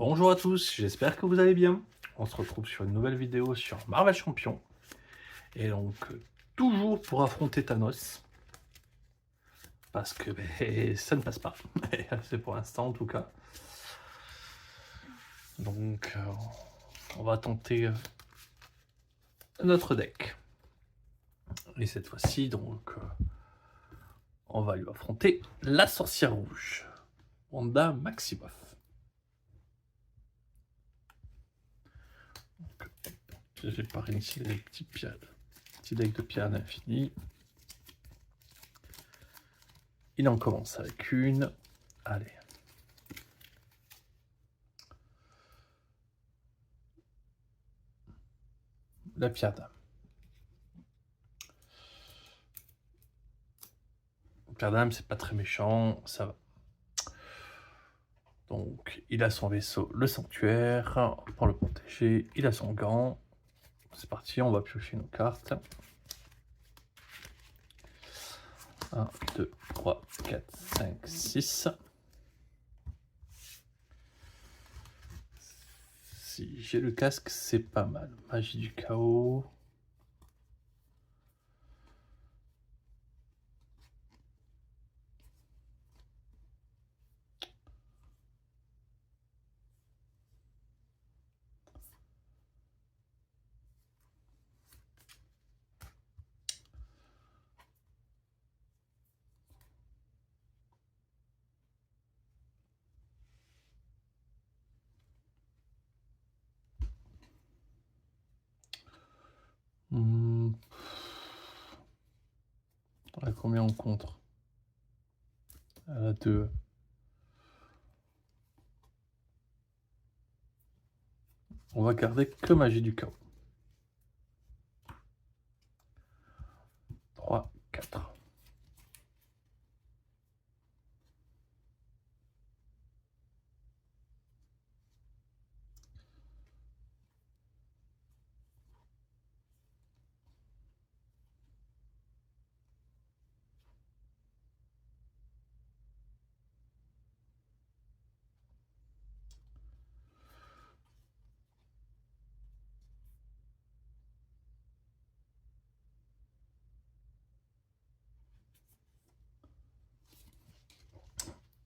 Bonjour à tous, j'espère que vous allez bien. On se retrouve sur une nouvelle vidéo sur Marvel Champion. Et donc, toujours pour affronter Thanos. Parce que ça ne passe pas. C'est pour l'instant en tout cas. Donc, on va tenter notre deck. Et cette fois-ci, donc, on va lui affronter la sorcière rouge. Wanda Maximoff. J'ai paré ici les petits decks de pierre d'infini. Il en commence avec une. Allez. La pierre d'âme. Pierre d'âme, c'est pas très méchant, ça va. Donc, il a son vaisseau, le sanctuaire, pour le protéger. Il a son gant. C'est parti, on va piocher nos cartes. 1, 2, 3, 4, 5, 6. Si j'ai le casque, c'est pas mal. Magie du chaos. À combien on contre? À la 2. On va garder que magie du chaos. 3, 4.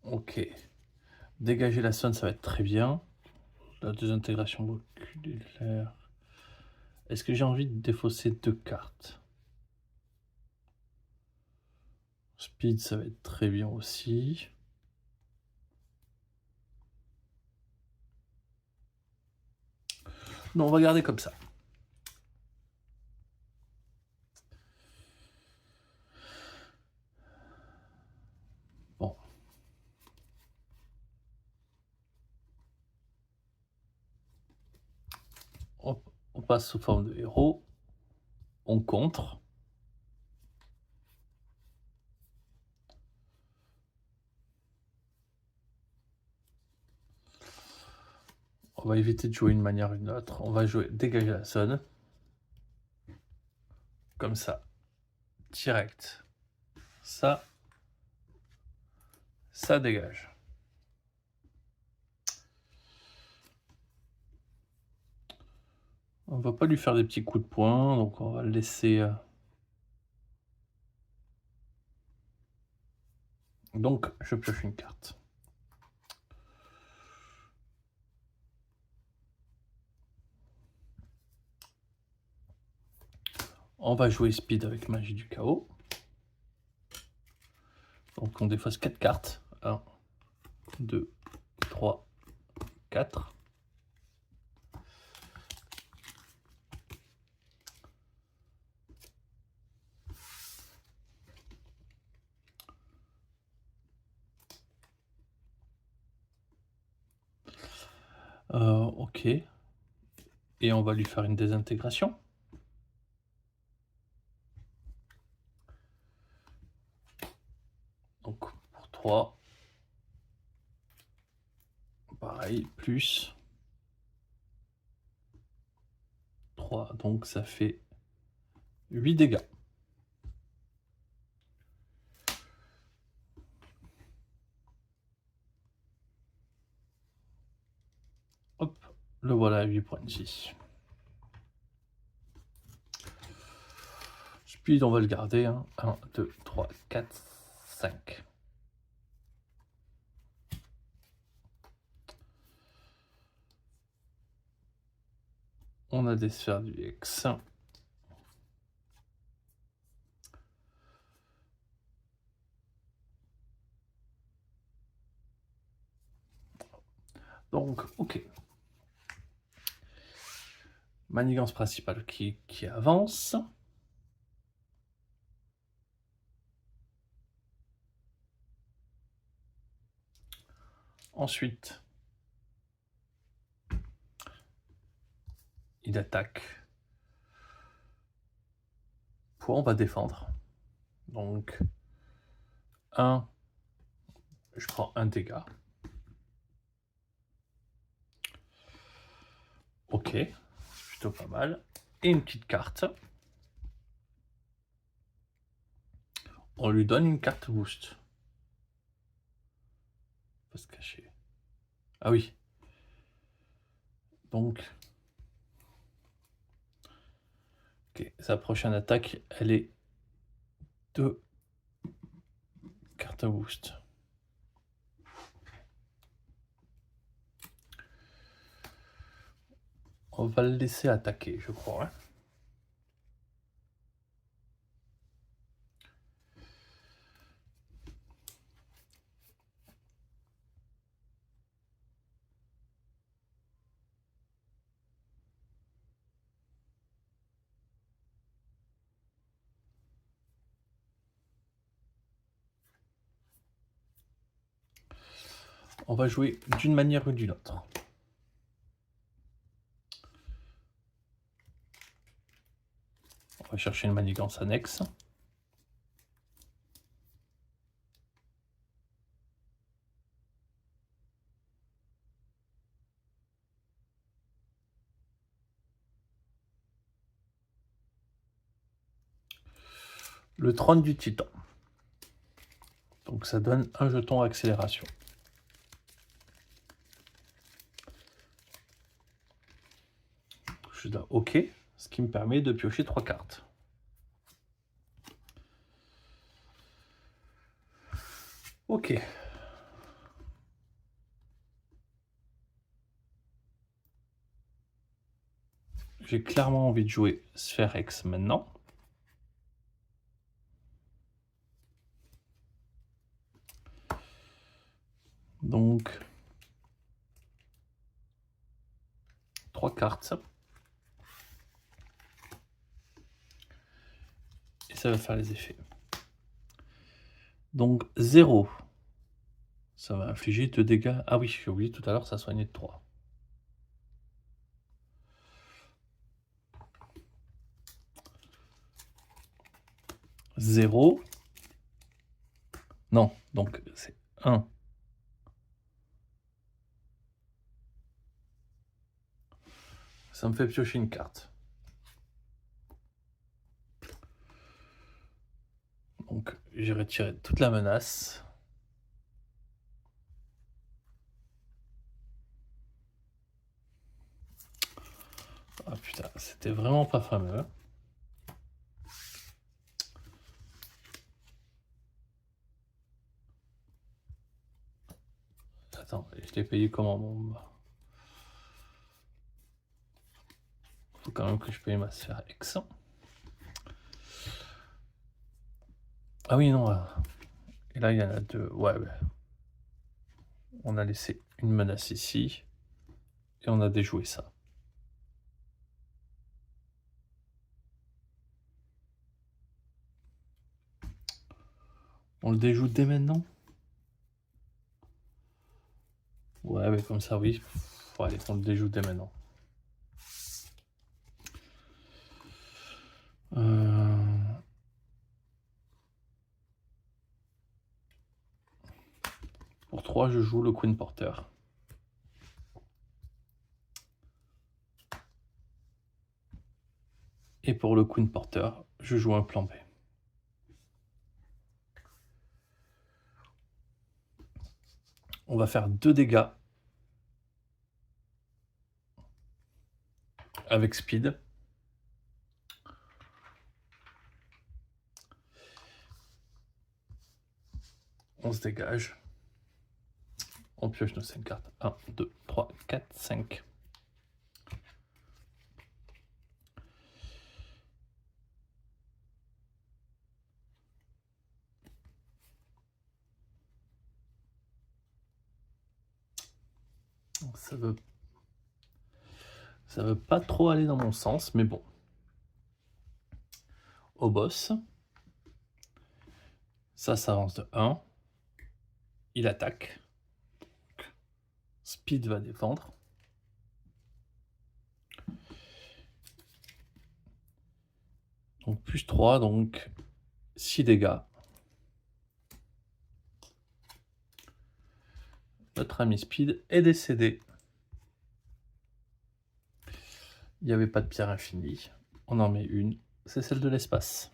Ok. Dégager la sonne, ça va être très bien. La désintégration oculaire. Est-ce que j'ai envie de défausser 2 cartes? Speed, ça va être très bien aussi. Non, on va garder comme ça. Bon. On passe sous forme de héros. On contre. On va éviter de jouer une manière ou une autre. On va jouer dégager la sonne. Comme ça. Direct. Ça dégage. On va pas lui faire des petits coups de poing, donc on va le laisser. Donc, je pioche une carte. On va jouer speed avec magie du chaos. Donc on défausse 4 cartes. 1, 2, 3, 4. Ok. Et on va lui faire une désintégration. Donc pour 3. Pareil, plus 3. Donc ça fait 8 dégâts. Le voilà à 8,6. Speed, on va le garder. 1, 2, 3, 4, 5. On a des sphères du X. Donc, ok. Manigance principale qui avance. Ensuite, il attaque. On va défendre. Donc, 1, je prends un dégât. Ok, plutôt pas mal. Et une petite carte. On lui donne une carte boost. Pas se cacher. Ah oui. Donc, ok, sa prochaine attaque, elle est 2 cartes boost. On va le laisser attaquer, je crois. Hein. On va jouer d'une manière ou d'une autre. On va chercher une manigance annexe. Le trône du titan. Donc ça donne un jeton accélération. Je dois OK, ce qui me permet de piocher 3 cartes. OK. J'ai clairement envie de jouer Sphère X maintenant. Donc, 3 cartes. Et ça va faire les effets. Donc, 0. Ça va infliger 2 dégâts. Ah oui, j'ai oublié tout à l'heure, ça soignait de 3. Zéro. Non, donc c'est 1. Ça me fait piocher une carte. Donc, j'ai retiré toute la menace. Ah putain, c'était vraiment pas fameux. Attends, je l'ai payé comment mon... Faut quand même que je paye ma sphère X. Ah oui, non. Et là, il y en a 2. Ouais. On a laissé une menace ici. Et on a déjoué ça. On le déjoue dès maintenant? Ouais, mais comme ça, oui. Faut aller, on le déjoue dès maintenant. Pour 3, je joue le Queen Porter. Et pour le Queen Porter, je joue un plan B. On va faire 2 dégâts. avec speed. On se dégage. On pioche nos 5 cartes. 1, 2, 3, 4, 5. Ça veut pas trop aller dans mon sens, mais bon. Au boss. Ça avance de 1. Il attaque. Speed va défendre. Donc plus 3, donc 6 dégâts. Notre ami Speed est décédé. Il n'y avait pas de pierre infinie. On en met une. C'est celle de l'espace.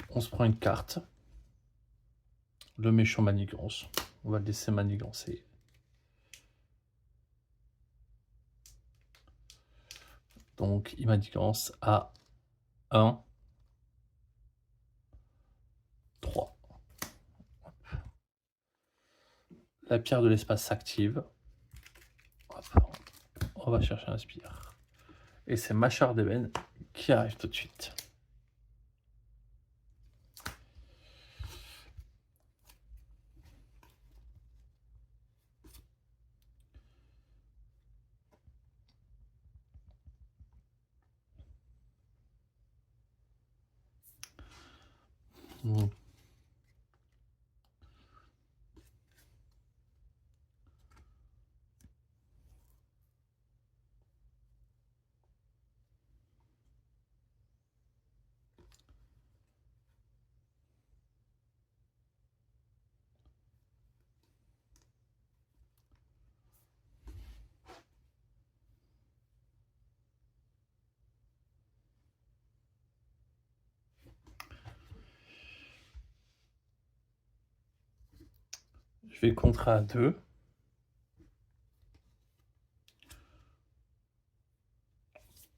On se prend une carte. Le méchant manigance. On va le laisser manigancer. Donc il manigance à 1, 3. La pierre de l'espace s'active. On va chercher un spire. Et c'est Machar d'Eben qui arrive tout de suite. Je vais contrer à 2.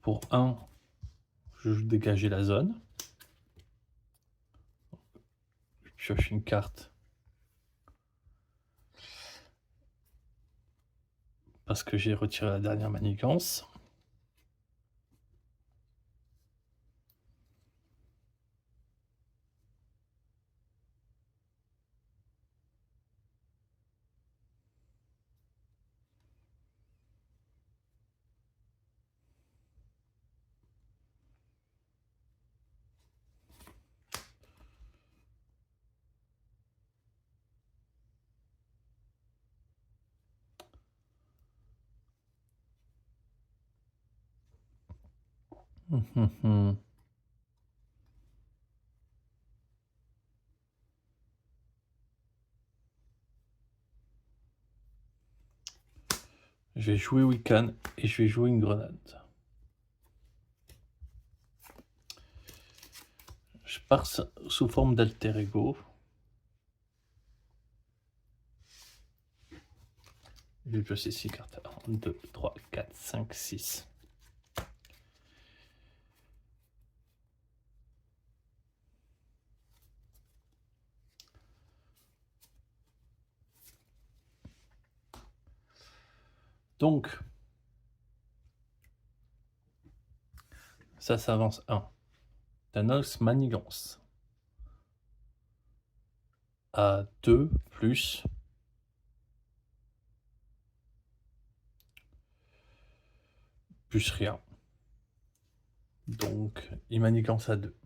Pour 1, je joue dégager la zone. Je pioche une carte. Parce que j'ai retiré la dernière manigance. Je vais jouer Wiccan et je vais jouer une grenade. Je pars sous forme d'alter ego. Je vais piocher 6 cartes. 1, 2, 3, 4, 5, 6. Donc, ça s'avance 1. Thanos manigance. À 2 plus rien. Donc, il manigance à 2.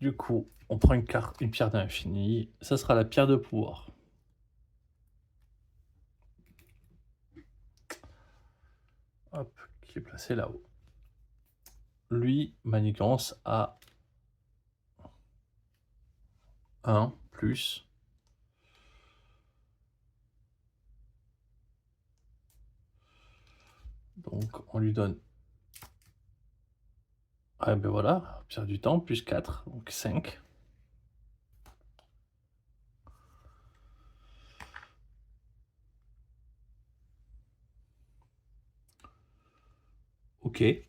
Du coup, on prend une carte, une pierre d'infini. Ça sera la pierre de pouvoir. Hop, qui est placé là-haut. Lui, manigance à 1 plus. Donc, on lui donne. Ah ben voilà, pierre du temps, plus 4, donc 5. Ok. Et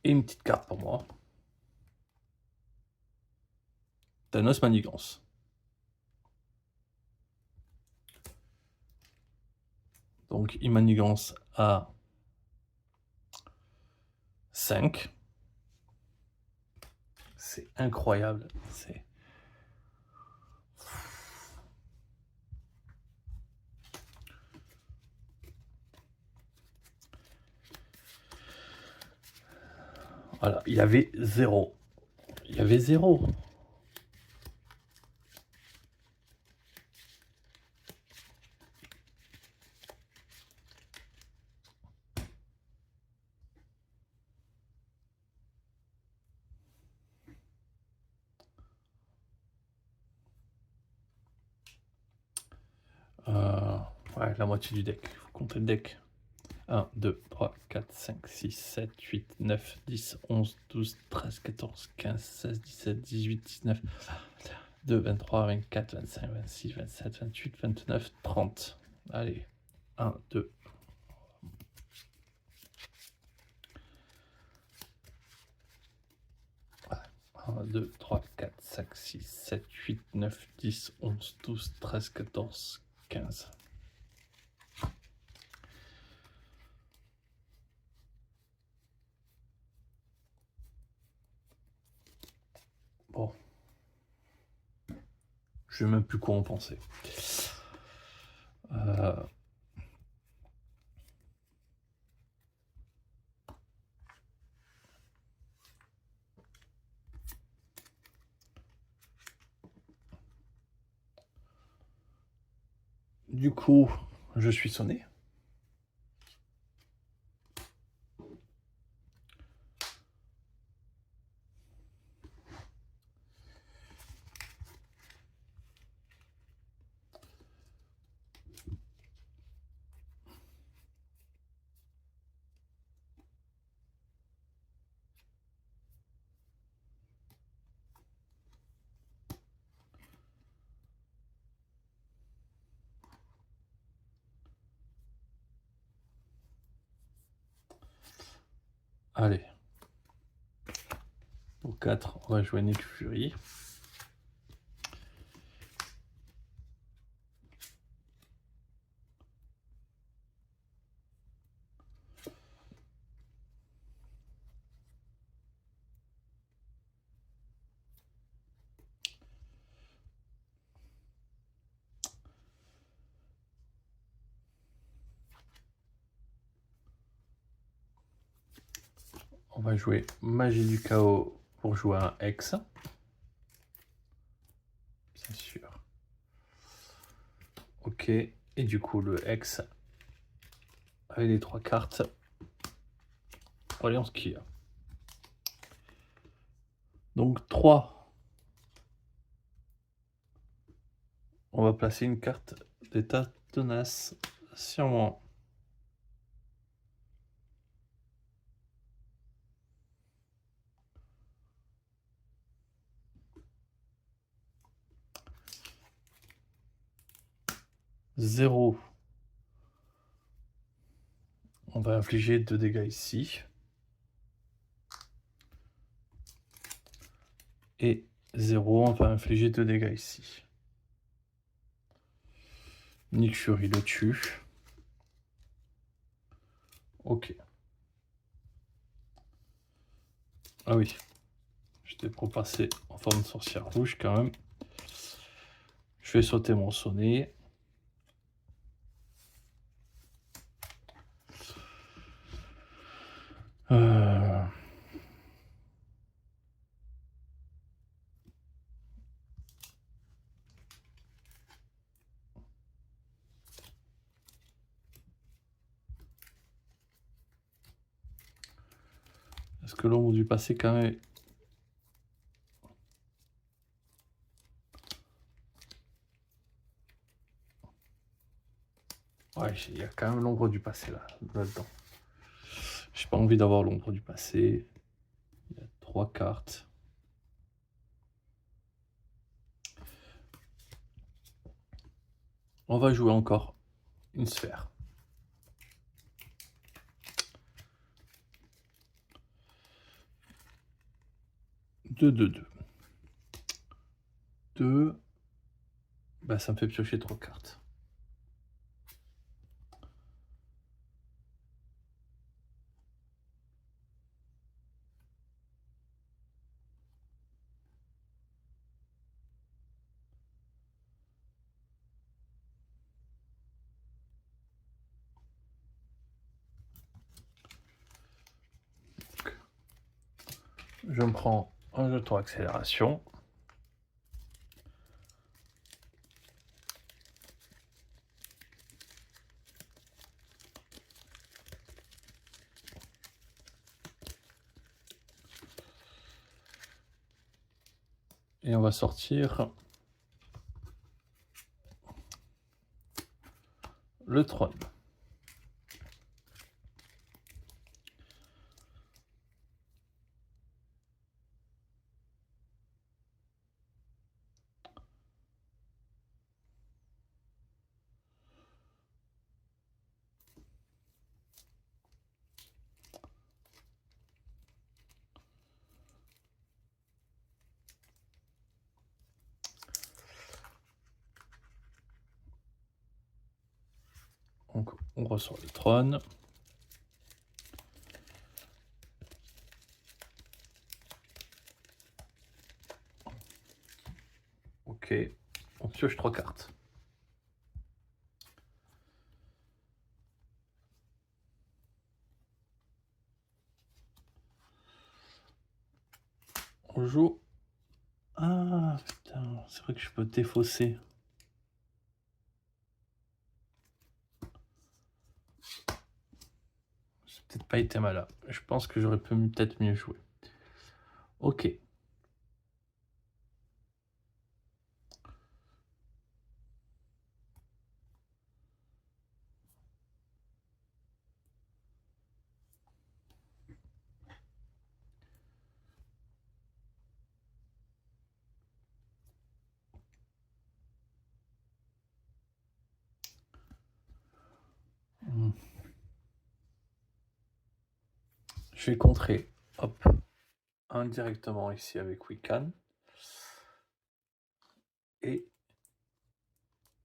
une petite carte pour moi. Thanos Manigance. Donc, il manigance à 5. C'est incroyable. C'est... Voilà, il y avait 0. Il y avait 0. Ouais, la moitié du deck. Il faut compter le deck. 1, 2, 3, 4, 5, 6, 7, 8, 9, 10, 11, 12, 13, 14, 15, 16, 17, 18, 19, 22, 23, 24, 25, 26, 27, 28, 29, 30. Allez, 1, 2. Voilà. 1, 2, 3, 4, 5, 6, 7, 8, 9, 10, 11, 12, 13, 14, 15. Bon. Je sais même plus quoi en penser. Du coup, je suis sonné. Allez. Pour 4, on va jouer Nick Fury. On va jouer Magie du Chaos pour jouer un Hex. Bien sûr. Ok. Et du coup, le Hex avec les 3 cartes. Alliance qui a. Donc 3. On va placer une carte d'état tenace sur moi. Zéro. On va infliger 2 dégâts ici. Et 0, on va infliger 2 dégâts ici. Nick Fury le tue. Ok. Ah oui. J'étais pour passer en forme de sorcière rouge quand même. Je vais sauter mon sonnet. Est-ce que l'ombre du passé quand même... Ouais, il y a quand même l'ombre du passé là-dedans. J'ai pas envie d'avoir l'ombre du passé. Il y a 3 cartes. On va jouer encore une sphère. 2, 2, 2. 2. Bah, ça me fait piocher 3 cartes. Je me prends un jeton accélération. Et on va sortir le trône. Donc, on ressort le trône. Ok, on pioche 3 cartes. On joue. Ah putain, c'est vrai que je peux défausser. C'est peut-être pas été malin. Je pense que j'aurais peut-être mieux jouer. Ok. Je vais contrer, hop, indirectement ici avec Wiccan. Et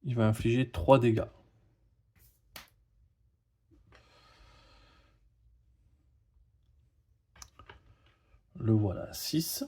il va infliger 3 dégâts. Le voilà, 6.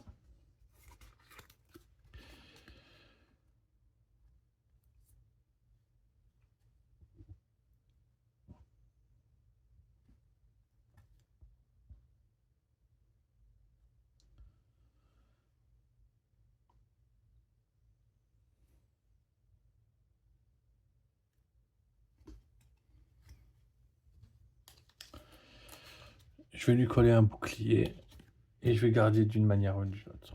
Je vais lui coller un bouclier et je vais garder d'une manière ou d'une autre.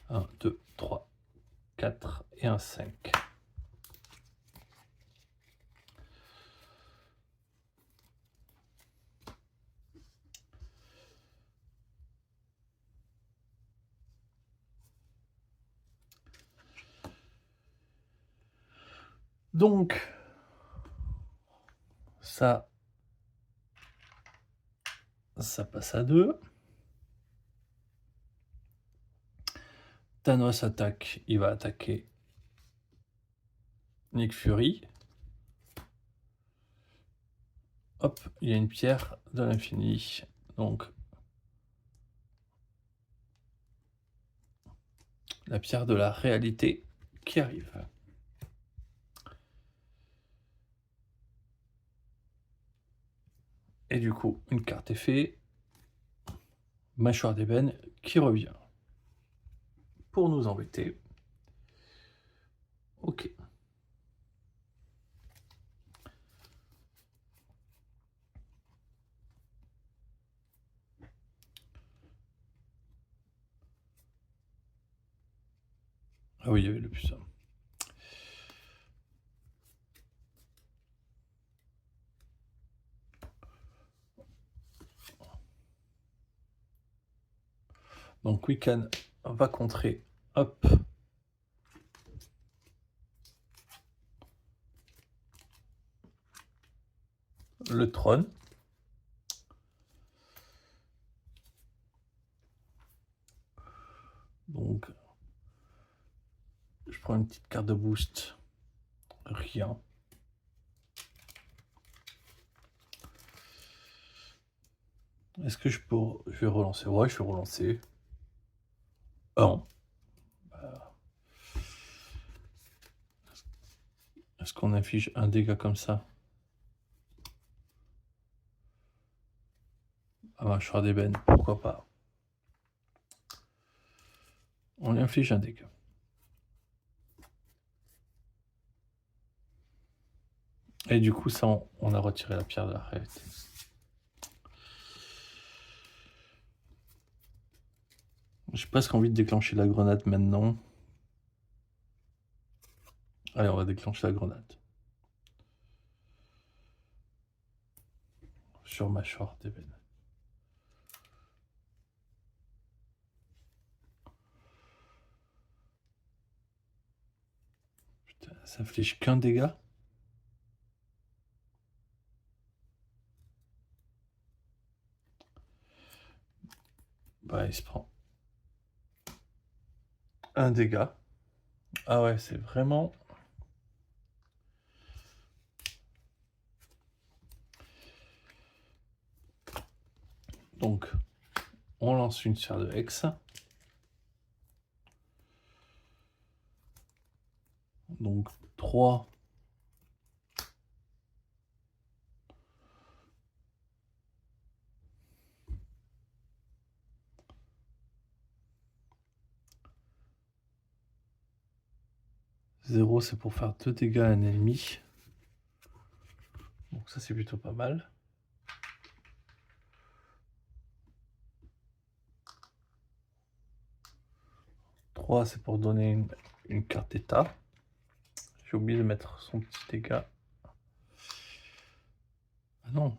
Un, 2, 3, 4 et un 5. Donc, ça passe à 2. Thanos attaque, il va attaquer Nick Fury. Hop, il y a une pierre de l'infini. Donc, la pierre de la réalité qui arrive. Et du coup, une carte effet. Mâchoire d'ébène qui revient. Pour nous embêter. Ok. Ah oui, il y avait le plus ça. Donc Wiccan va contrer, hop, le trône. Donc, je prends une petite carte de boost. Rien. Est-ce que je peux... Je vais relancer. Ouais, je vais relancer. 1. Est-ce qu'on affiche un dégât comme ça? Ah, mâchoire d'ébène, pourquoi pas. On lui inflige un dégât. Et du coup, ça, on a retiré la pierre de la réalité. J'ai presque envie de déclencher la grenade maintenant. Allez, on va déclencher la grenade. Sur mâchoire d'ébène. Putain, ça inflige qu'un dégât. Bah, il se prend un dégât. Ah ouais, c'est vraiment... Donc, on lance une sphère de Hex. Donc, 3. Zéro, c'est pour faire 2 dégâts à un ennemi. Donc ça, c'est plutôt pas mal. 3, c'est pour donner une carte d'état. J'ai oublié de mettre son petit dégât. Ah non.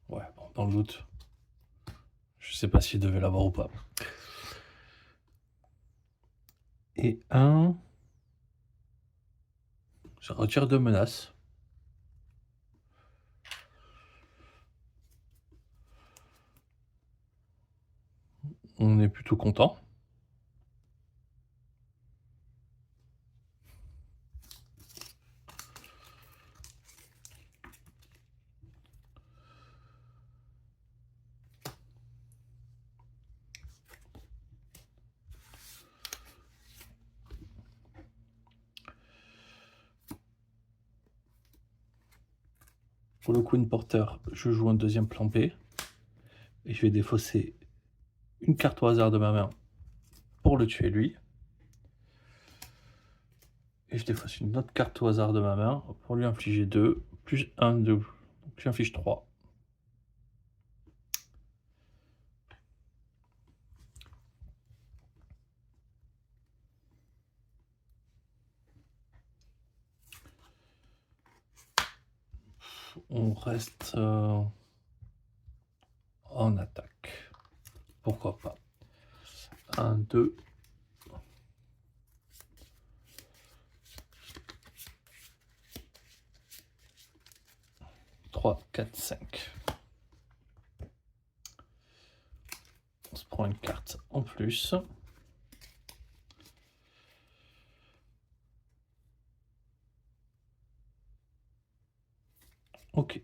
Ouais, bon, dans le doute. Je sais pas s'il devait l'avoir ou pas. Et 1. Je retire 2 menaces. On est plutôt content. Pour le Queen Porter, je joue un deuxième plan B. Et je vais défausser une carte au hasard de ma main pour le tuer lui. Et je défausse une autre carte au hasard de ma main pour lui infliger 2, plus 1, 2. Donc j'inflige 3. On reste en attaque. Pourquoi pas. 1, 2. 3, 4, 5. On se prend une carte en plus. Ok.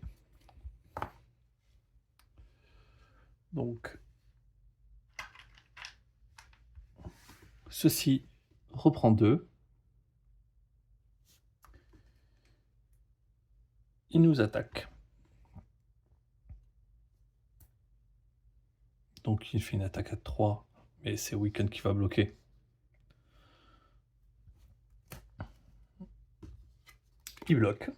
Donc, ceci reprend 2. Il nous attaque. Donc il fait une attaque à 3, mais c'est Weekend qui va bloquer. Il bloque.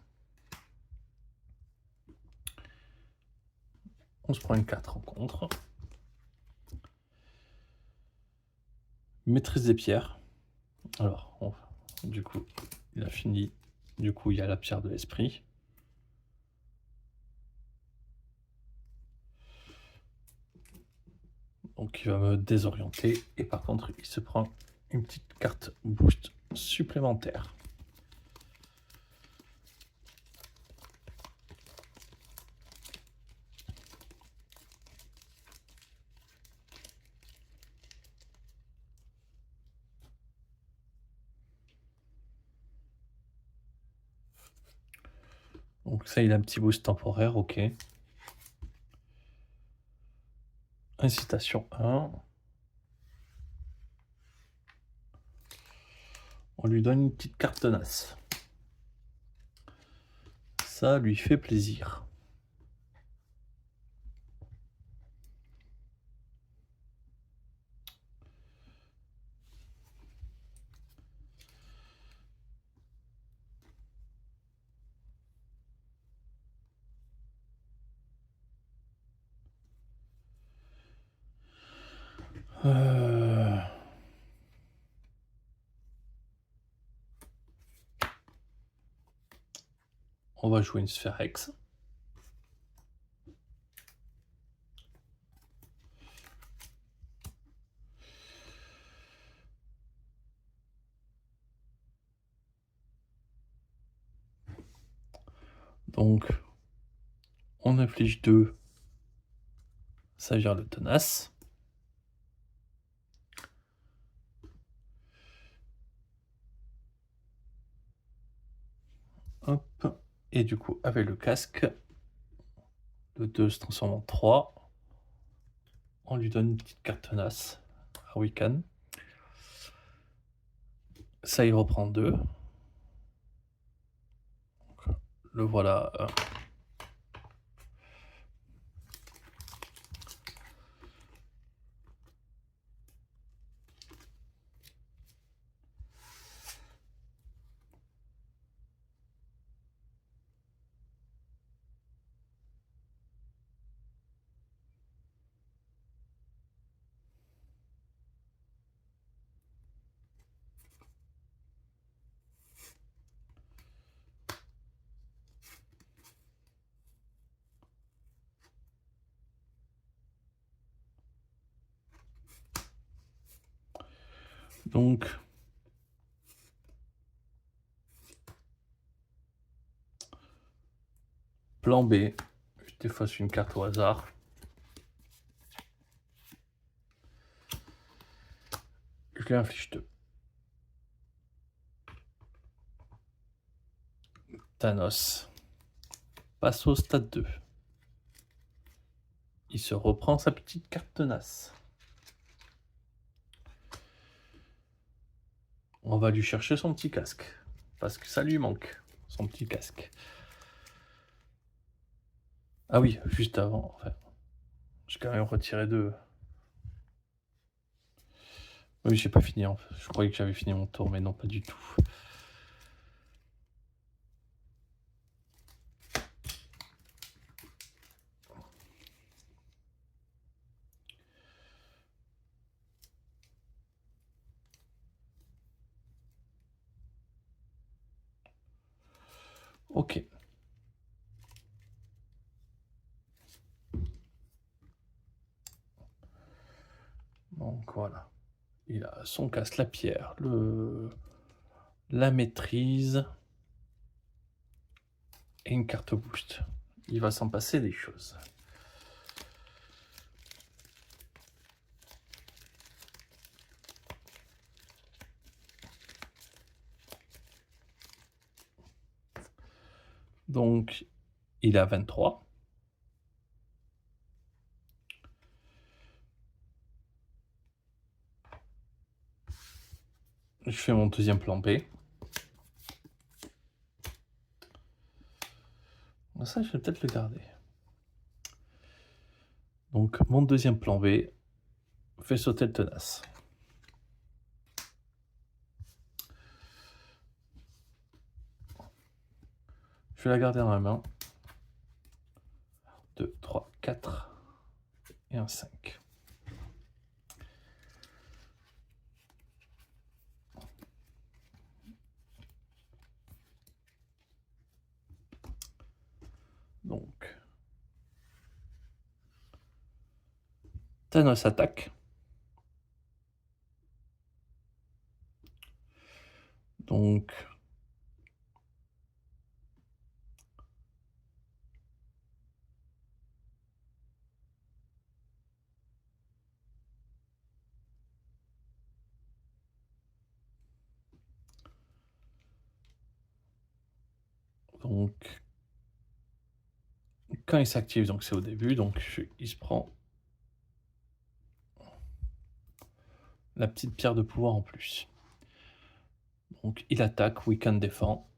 On se prend une 4 en contre. Maîtrise des pierres. Alors, du coup, il a fini. Du coup, il y a la pierre de l'esprit. Donc il va me désorienter. Et par contre, il se prend une petite carte boost supplémentaire. Donc ça, il a un petit boost temporaire, ok. Incitation 1. On lui donne une petite carte tenace. Ça lui fait plaisir. On va jouer une sphère X. Donc, on inflige 2. Ça vire le tenace. Hop. Et du coup, avec le casque, le 2 se transforme en 3. On lui donne une petite carte tenace. Hurricane. Ça, il reprend 2. Le voilà. Donc, plan B. Je défausse une carte au hasard. Je lui inflige 2. Thanos passe au stade 2. Il se reprend sa petite carte tenace. On va lui chercher son petit casque. Parce que ça lui manque, son petit casque. Ah oui, juste avant, enfin, j'ai quand même retiré 2. Oui, j'ai pas fini. Je croyais que j'avais fini mon tour, mais non, pas du tout. Ok. Donc voilà. Il a son casque, la pierre, la maîtrise et une carte boost. Il va s'en passer des choses. Donc, il est à 23. Je fais mon deuxième plan B. Ça, je vais peut-être le garder. Donc, mon deuxième plan B fait sauter le tenace. Je vais la garder dans la main. 2, 3, 4 et un 5. Donc, Thanos attaque. Donc, quand il s'active, donc c'est au début, donc il se prend la petite pierre de pouvoir en plus. Donc il attaque, Wiccan défend.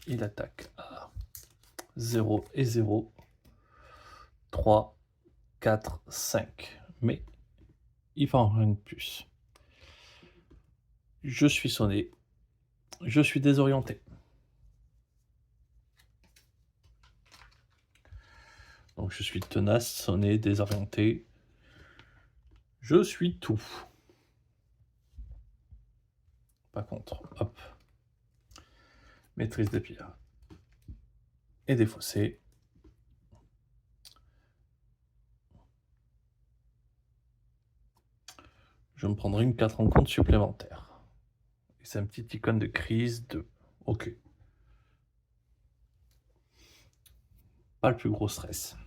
Il attaque à 0 et 0. 3, 4, 5. Mais il va en rien de plus. Je suis sonné. Je suis désorienté. Donc je suis tenace, sonné, désorienté. Je suis tout. Par contre, hop. Maîtrise des pierres. Et défaussé. Je me prendrai une 4 en compte supplémentaire. Et c'est un petit icône de crise de... Ok. Pas le plus gros stress.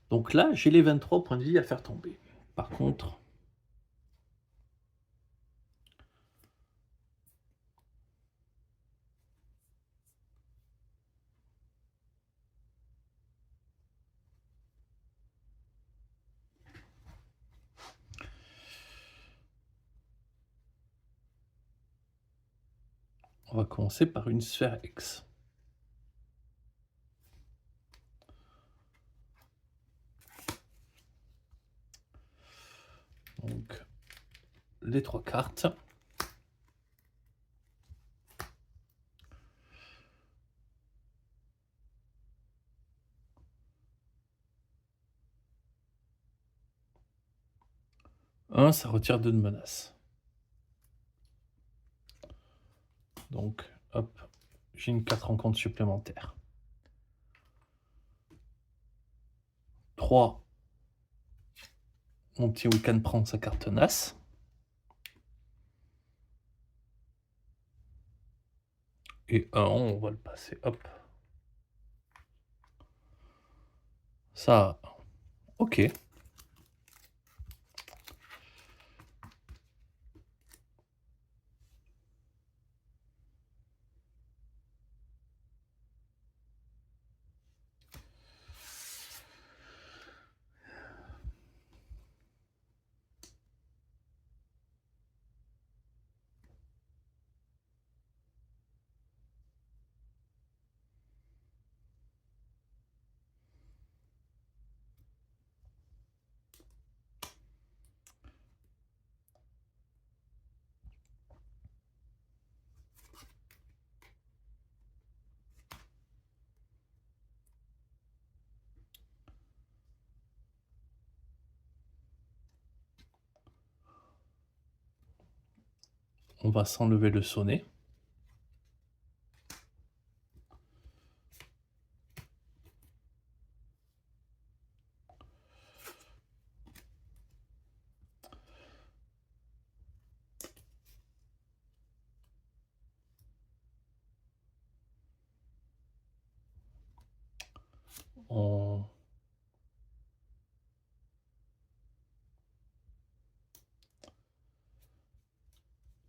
Donc là, j'ai les 23 points de vie à faire tomber. Par contre... on va commencer par une sphère X. Donc, les 3 cartes. Ça retire 2 de menaces. Donc, hop, j'ai une 4 en compte supplémentaire. 3, mon petit Wiccan prend sa carte tenace. Et 1, on va le passer, hop. Ça, ok. On va s'enlever le sonnet.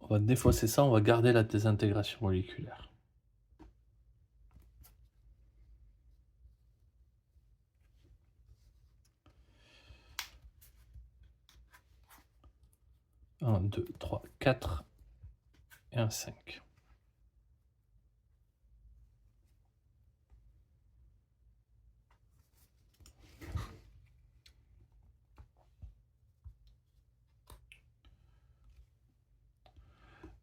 On va défausser ça, on va garder la désintégration moléculaire. Un, 2, 3, 4 et un 5.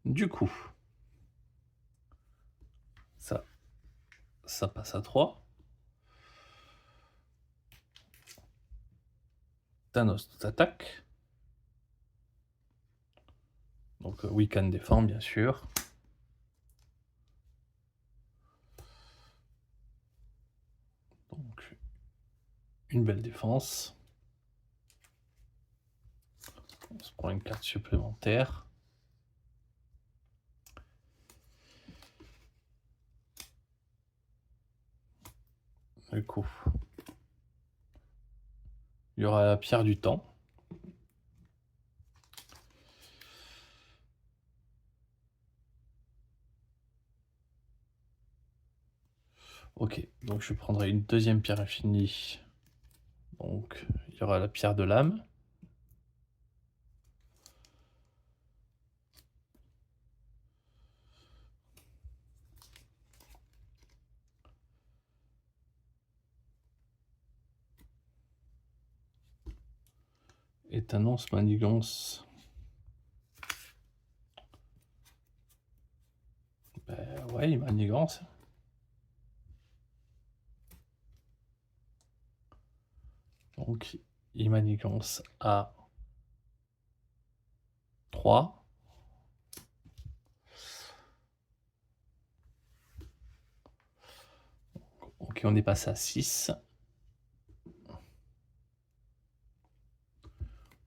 Du coup, ça passe à 3. Thanos nous attaque. Donc Wiccan défend, bien sûr. une belle défense. On se prend une carte supplémentaire. Du coup, il y aura la pierre du temps. Ok, donc je prendrai une deuxième pierre infinie. Donc, il y aura la pierre de l'âme. Et t'annonce manigance. Ben ouais, il manigance. Donc, il manigance à 3. Ok, on est passé à 6.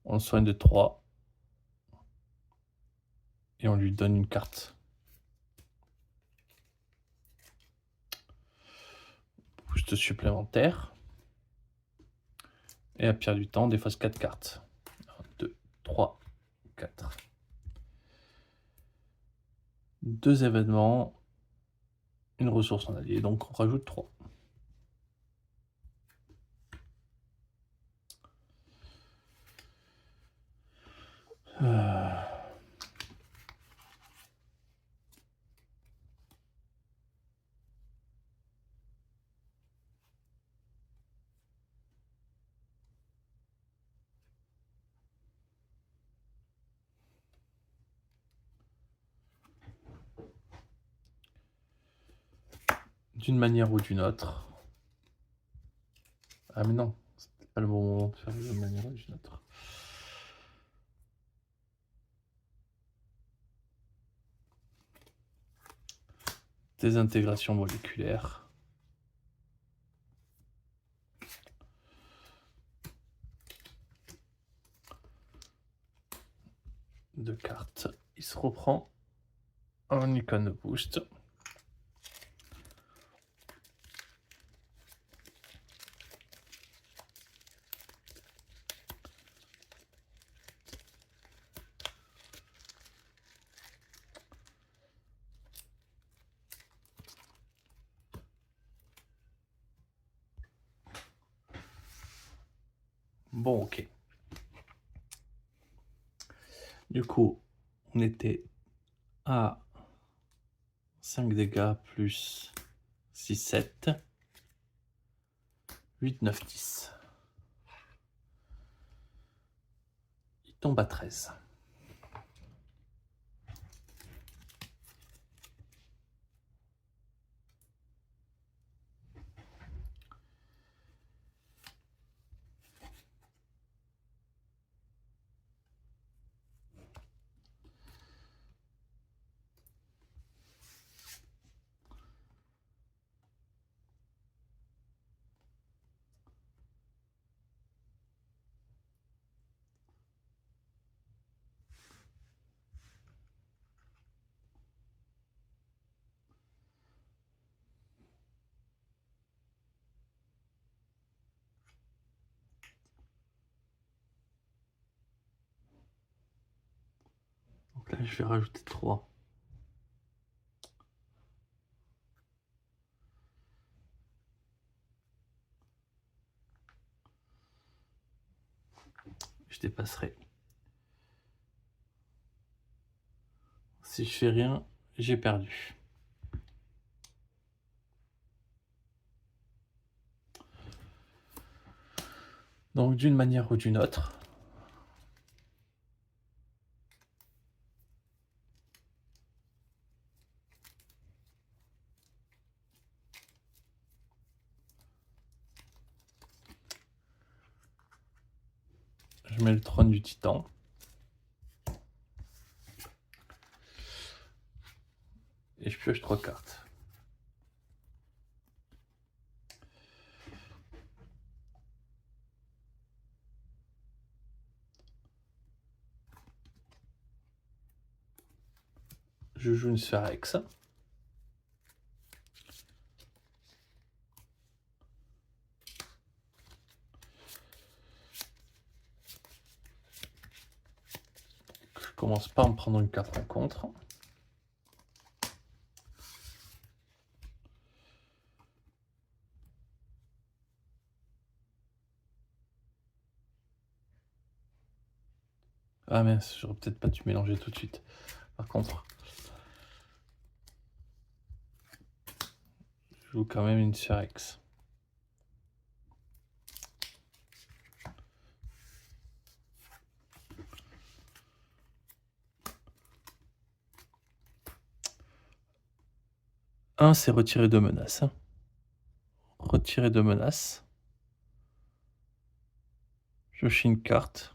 On le soigne de 3. Et on lui donne une carte. Boost supplémentaire. Et la pierre du temps défausse 4 cartes. 1, 2, 3, 4. 2 événements. Une ressource en allié. Donc on rajoute 3. D'une manière ou d'une autre. Ah mais non, c'était pas le bon moment de faire d'une manière ou d'une autre. Désintégration moléculaire. Deux cartes. Il se reprend un icône boost. Bon, ok. Du coup, on était à 5 dégâts plus 6, 7, 8, 9, 10. Il tombe à 13. Donc là, je vais rajouter 3. Je dépasserai. Si je fais rien, j'ai perdu. Donc d'une manière ou d'une autre, je mets le trône du titan. Et je pioche 3 cartes. Je joue une sphère X. Je commence par me prendre une carte en contre. Ah mince, j'aurais peut-être pas dû mélanger tout de suite. Par contre, je joue quand même une sphère X. Un, c'est retirer deux menaces. Retirer deux menaces. Je chie une carte.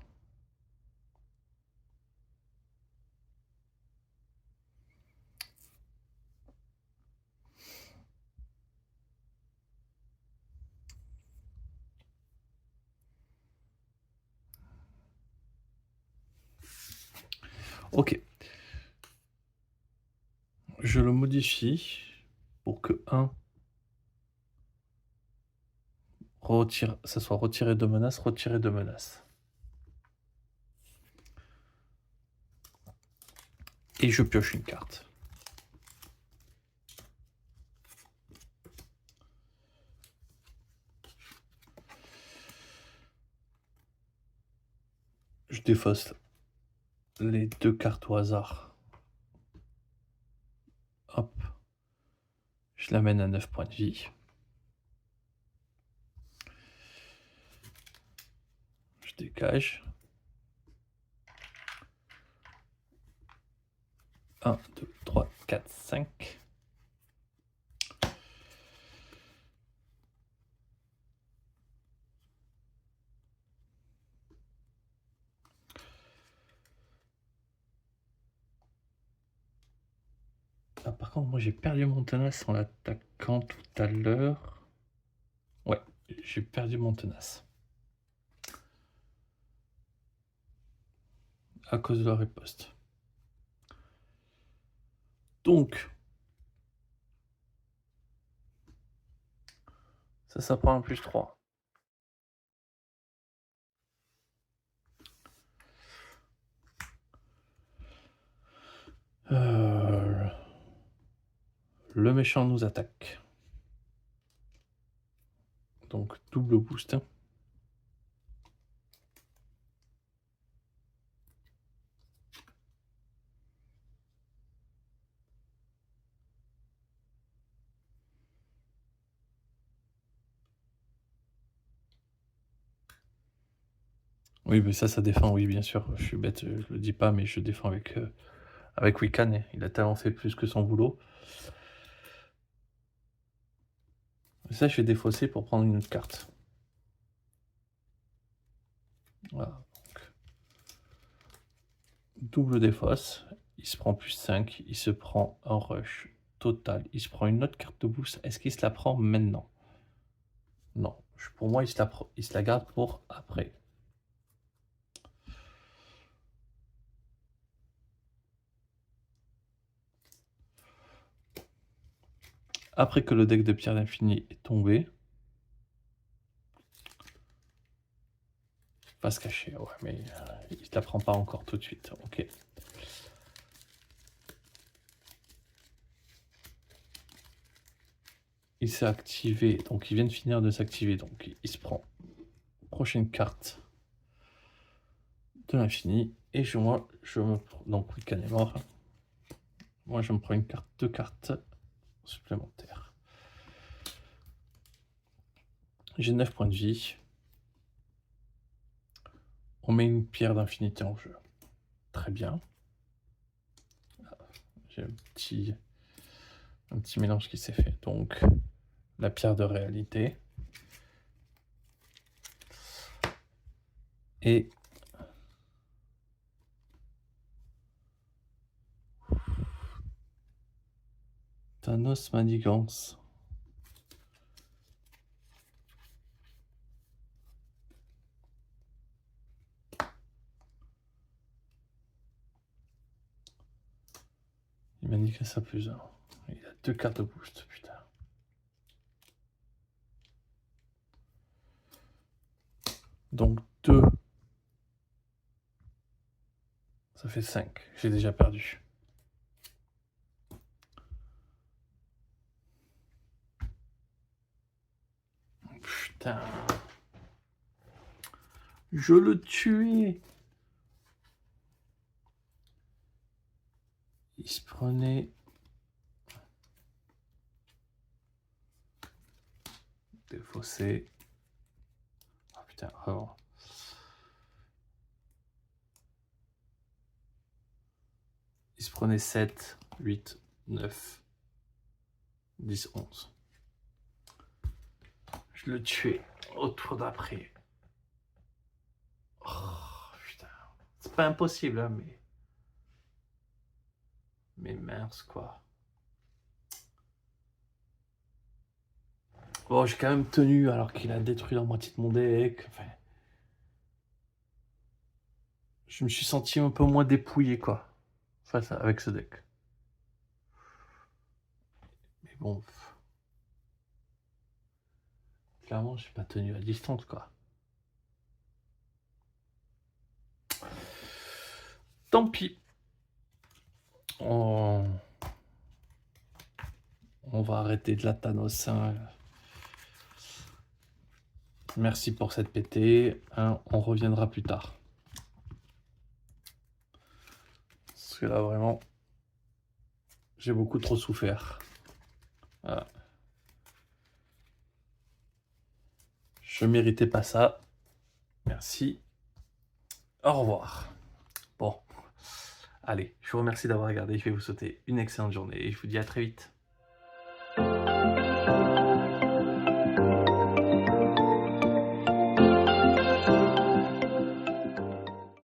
Ok. Je le modifie pour que 1 retire, ça soit retirer deux menaces, retirer deux menaces. Et je pioche une carte. Je défausse les deux cartes au hasard. Hop. Je l'amène à 9 points de vie. Je dégage. 1, 2, 3, 4, 5. Ah, par contre, moi j'ai perdu mon tenace en l'attaquant tout à l'heure. Ouais, j'ai perdu mon tenace. À cause de la riposte. Donc, ça prend un plus 3. Le méchant nous attaque. Donc, double boost. Oui, mais ça défend, oui, bien sûr. Je suis bête, je le dis pas, mais je défends avec Wiccan. Il a tellement fait plus que son boulot. Ça, je vais défausser pour prendre une autre carte. Voilà. Donc, double défausse. Il se prend plus 5. Il se prend un rush total. Il se prend une autre carte de boost. Est-ce qu'il se la prend maintenant? Non. Pour moi, il se la garde pour après. Après que le deck de pierre d'infini est tombé. Pas se cacher, ouais, mais il ne la prend pas encore tout de suite. Ok. Il s'est activé, donc il vient de finir de s'activer, donc il se prend prochaine carte de l'infini. Et moi, je me prends, donc Wiccan est mort. Moi, je me prends une carte, deux cartes supplémentaires. J'ai 9 points de vie. On met une pierre d'infinité en jeu. Très bien. J'ai un petit mélange qui s'est fait. Donc, la pierre de réalité. Et Thanos Manigance. Il m'a niqué ça plus 1. Il a 2 cartes de boost, putain. Donc 2. Ça fait 5. J'ai déjà perdu. Putain. Je le tuais. Il se prenait... Défaussé. Oh putain, vraiment. Il se prenait 7, 8, 9, 10, 11. Je le tuais au tour d'après. Oh putain. C'est pas impossible, hein, mais... Mais mince, quoi. Bon, j'ai quand même tenu alors qu'il a détruit la moitié de mon deck. Enfin, je me suis senti un peu moins dépouillé, quoi, avec ce deck. Mais bon, clairement, j'ai pas tenu à distance, quoi. Tant pis. On va arrêter de la Thanos. Hein. Merci pour cette PT. Hein, on reviendra plus tard. Parce que là, vraiment, j'ai beaucoup trop souffert. Voilà. Je méritais pas ça. Merci. Au revoir. Bon. Allez, je vous remercie d'avoir regardé. Je vais vous souhaiter une excellente journée et je vous dis à très vite.